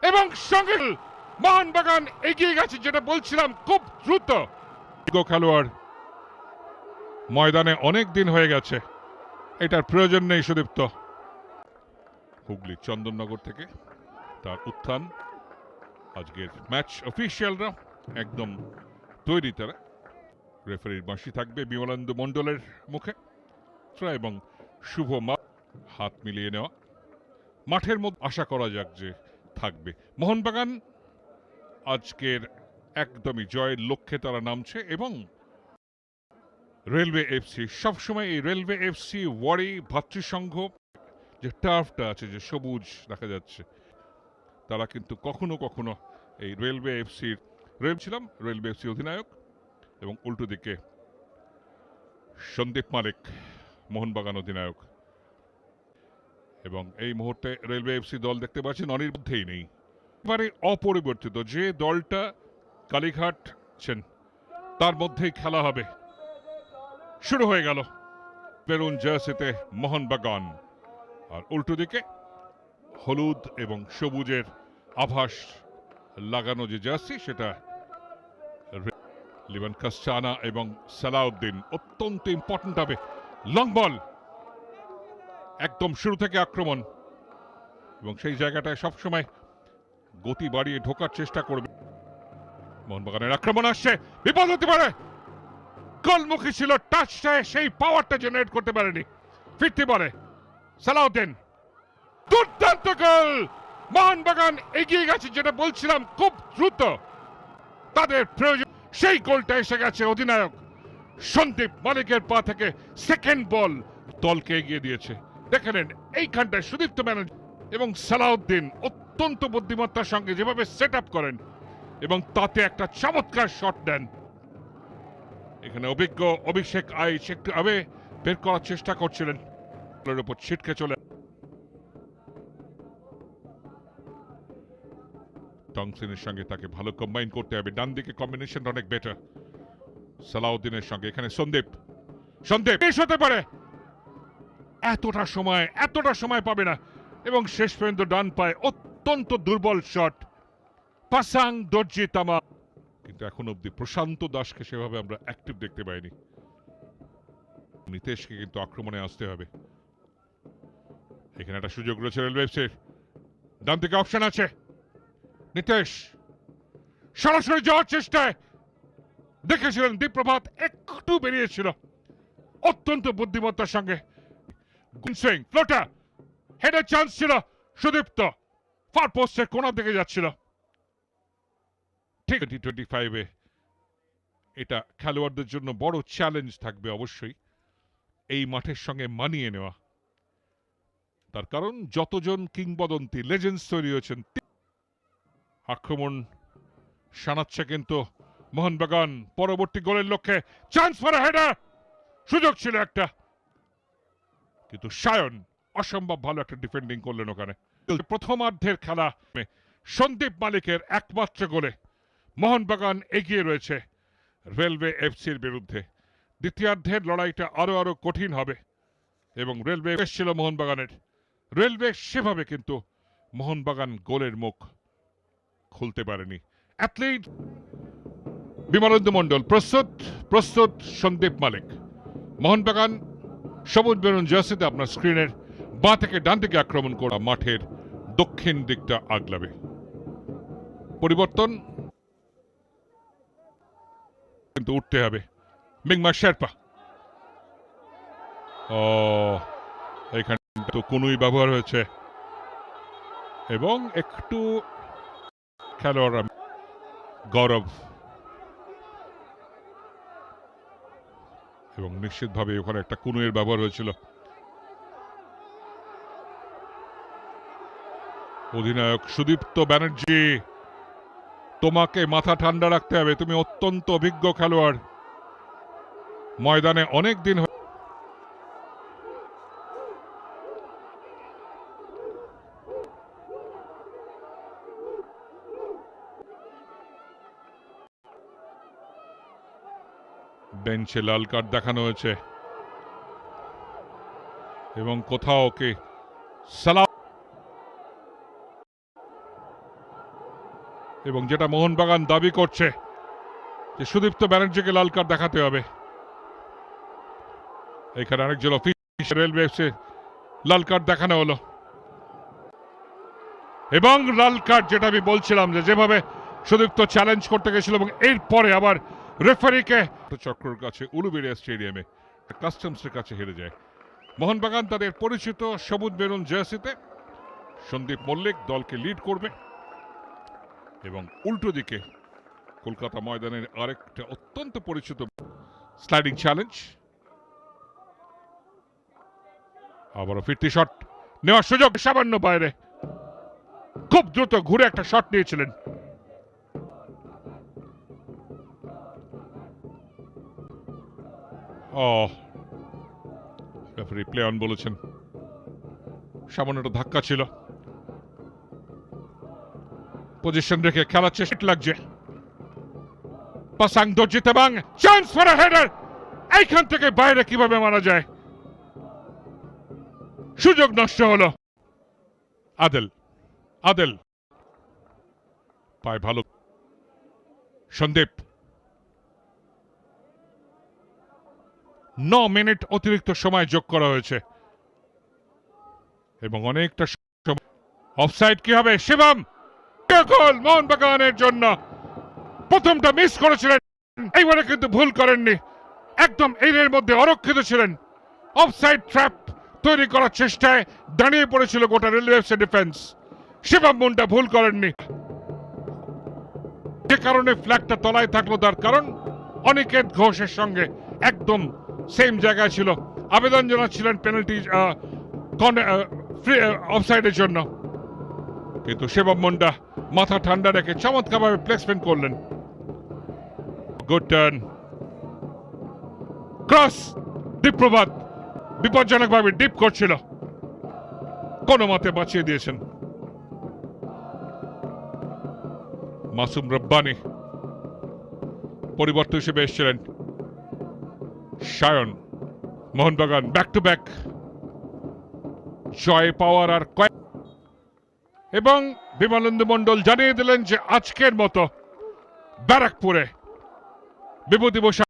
এবং সঙ্গে মোহনবাগান এগিয়ে গেছে, যেটা বলছিলাম খুব দ্রুত। খেলোয়াড় ময়দানে অনেক দিন হয়ে গেছে, এটার প্রয়োজন নেই সুদীপ্ত। হুগলি চন্দননগর থেকে তার উত্থান। আজকের ম্যাচ অফিসিয়ালরা একদম তৈরি, তারা রেফারির বাঁশি থাকবে বিমলেন্দু মণ্ডলের মুখে এবং শুভ হাত মিলিয়ে নেওয়া। মাঠের মধ্যে আশা করা যাক যে থাকবে। মোহনবাগান আজকের একদমই জয়ের লক্ষ্যে তারা নামছে এবং রেলওয়ে এফসি সবসময় এই রেলওয়ে এফসি ওয়ারি ভাতৃসংঘ যে টার্ফটা আছে, যে সবুজ দেখা যাচ্ছে, তারা কিন্তু কখনো কখনো এই রেলওয়ে এফসির ছিলাম রেলওয়ে এফসি অধিনায়ক এবং উল্টো দিকে সন্দীপ মালিক মোহনবাগান অধিনায়ক। এবং এই মুহূর্তে রেলওয়ে এফসি দল দেখতে পাচ্ছেন অনির্বদ্ধেই নেই, এবারে অপরিবর্তিত। যে দলটা কালীঘাট তার মধ্যেই খেলা হবে। শুরু হয়ে গেল বেরুন জার্সিতে মোহনবাগান, আর উল্টো দিকে হলুদ এবং সবুজের আভাস লাগানো যে জার্সি, সেটা লিবান কাস্টানা এবং সালাউদ্দিন। অত্যন্ত ইম্পর্টেন্ট হবে লং বল, একদম শুরু থেকে আক্রমণ, এবং সেই জায়গাটায় সবসময় গতি বাড়িয়ে ঢোকার চেষ্টা করবে। মোহনবাগানের আক্রমণ আসছে, বিপদ হতে পারে। গোলমুখী ছিল, টাচটায় সেই পাওয়ারটা জেনারেট করতে পারেনি, ফিরতে পারে সালাউদ্দিন। দুর্দান্ত গোল! মোহনবাগান এগিয়ে গেছে, যেটা বলছিলাম খুব দ্রুত তাদের প্রয়োজন। সেই গোলটা এসে গেছে অধিনায়ক সন্দীপ মালিকের পা থেকে। সেকেন্ড বল দলকে এগিয়ে দিয়েছে। দেখে নেন এইখানটায় সুদীপ্ত ব্যানার্জি এবং সালাউদ্দিন অত্যন্ত বুদ্ধিমত্তার সঙ্গে যেভাবে সেট আপ করেন এবং তাতে একটা চমৎকার শট দেন। এখানে অভিজ্ঞ অভিষেক আইচ একটু আবে বের করার চেষ্টা করছিলেন, উপর ছিটকে চলে। টংসিনের সঙ্গে তাকে ভালো কম্বাইন করতে হবে। ডান দিকে কম্বিনেশন অনেক বেটার সালাউদ্দিনের সঙ্গে। এখানে সন্দীপ বেশ হতে পারে, এতটা সময় পাবে না, এবং শেষ পর্যন্ত ডান পায়ে অত্যন্ত দুর্বল শট পাসাং দর্জি তামা। কিন্তু এখন অব্দি প্রশান্ত দাসকে সেভাবে আমরা অ্যাক্টিভ দেখতে পাইনি। নিতেশকে কিন্তু আক্রমণে আসতে হবে। এখানে একটা সুযোগ রয়েছে রেলওয়ের, ডান দিকে অপশন আছে। নিতেশ সরাসরি যাওয়ার চেষ্টায় দেখেছিলেন দীপ্রভাত একটু বেরিয়েছিল, অত্যন্ত বুদ্ধিমত্তার সঙ্গে সুইং ফ্লোটার হেডের চান্স ছিল। সুদীপ্ত ফার পোস্টের কোণার দিকে যাচ্ছিল। ঠিক টি-25 এটা খেলোয়াড়দের জন্য বড় চ্যালেঞ্জ থাকবে অবশ্যই, এই মাঠের সঙ্গে মানিয়ে নেওয়া। তার কারণ যতজন কিংবদন্তি লেজেন্ডস তৈরি হয়েছেন। আক্রমণ শানাচ্ছে কিন্তু মোহনবাগান পরবর্তী গোলের লক্ষ্যে। চান্স ফর হেডার, সুযোগ ছিল একটা, কিন্তু সায়ন অসম্ভব ভালো একটা ডিফেন্ডিং করলেন ওখানে। প্রথমার্ধের খেলা সন্দীপ মালিকের একমাত্র গোলে মোহনবাগান এগিয়ে রয়েছে রেলওয়ে এফসির বিরুদ্ধে। দ্বিতীয়ার্ধের লড়াইটা আরো কঠিন হবে এবং রেলওয়ে এসেছিল মোহনবাগানের। রেলওয়ে সেভাবে কিন্তু মোহনবাগান গোলের মুখ খুলতে পারেনি। অ্যাথলিট বিমলেন্দু মণ্ডল প্রস্তুত সন্দীপ মালিক। মোহনবাগান সবুজ বেরুন জার্সিতে আপনার স্ক্রিনের বাঁ থেকে ডান দিকে আক্রমণ করা মাঠের দক্ষিণ দিকটা আগলাবে। পরিবর্তন কিন্তু উঠতে হবে। মিংমা শেরপা, এখানে তো কোনই ব্যবহার হয়েছে এবং একটু খেলোয়াড় গৌরব, এবং নিশ্চিতভাবে ওখানে একটা কুনুয়ের ব্যবহার হয়েছিল। অধিনায়ক সুদীপ্ত ব্যানার্জি, তোমাকে মাথা ঠান্ডা রাখতে হবে, তুমি অত্যন্ত অভিজ্ঞ খেলোয়াড়, ময়দানে অনেক দিন। বেঞ্চে লাল কার্ড দেখানো হয়েছে এবং কোথাও ওকে সালাম এবং যেটা মোহনবাগান দাবি করছে যে সুদীপ্ত ব্যানার্জিকে লাল কার্ড দেখাতে হবে। এখানে আরেকজন অফিসার রেলওয়ে লাল কার্ড দেখানো হলো এবং লাল কার্ড, যেটা আমি বলছিলাম যে যেভাবে সুদীপ্ত চ্যালেঞ্জ করতে গেছিল এবং এরপরে আবার রেফারিকে চক্রর কাছে উলুবেড়িয়া স্টেডিয়ামে কাস্টমসের কাছে হেরে যায়। মোহনবাগান তাদের পরিচিত সবুজ মেরুন জার্সিতে, সন্দীপ মল্লিক দলকে লিড করবে এবং উল্টো দিকে কলকাতা ময়দানের আরেকটা অত্যন্ত পরিচিত স্লাইডিং চ্যালেঞ্জ। আবারও ফিরতি শট নেওয়ার সুযোগ, সামান্য বাইরে, খুব দ্রুত ঘুরে একটা শট নিয়েছিলেন। রেফারি প্লে অন বলেছেন, সামান্য একটা ধাক্কা ছিল। পজিশন রেখে খেলার চেষ্টা লাগছে। পাসাং দর্জিতে বাং, চান্স ফর আ হেডার, এইখান থেকে বাইরে কিভাবে মারা যায়, সুযোগ নষ্ট হলো। আদেল আদেল পায় ভালো, সন্দীপ 9 মিনিট অতিরিক্ত সময় যোগ করা হয়েছে এবং অনেকটা অফসাইড কি হবে? শিবম গোল মোহনবাগানের জন্য। প্রথমটা মিস করেছিলেন, এইবারে কিন্তু ভুল করেননি, একদম এর মধ্যে অরক্ষিত ছিলেন। অফসাইড ট্র্যাপ তৈরি করার চেষ্টায় দাঁড়িয়ে পড়েছিল গোটা রেলওয়ে ডিফেন্স। শিবম মুন্ডা ভুল করেননি, যে কারণে ফ্ল্যাগটা তলায় থাকলো তার কারণ অনিকেত ঘোষের সঙ্গে একদম সেম জায়গায় ছিল, আবেদন জানাচ্ছিলেন পেনাল্টি অফসাইডের জন্য, কিন্তু শিবম মুন্ডা মাথা ঠান্ডা রেখে চমৎকারভাবে প্লেসমেন্ট করলেন। গুড টার্ন, ক্রস, দীপ্রভাত বিপজ্জনকভাবে ডিপ করছিল, কোন মতে বাঁচিয়ে দিয়েছেন। মাসুম রব্বানি পরিবর্তন হিসেবে এসেছিলেন। Sayan, Mohun Bagan back to back জয় পাওয়ার আর কয়েক, এবং বিমলেন্দু মণ্ডল জানিয়ে দিলেন যে আজকের মতো ব্যারাকপুরে বিভূতি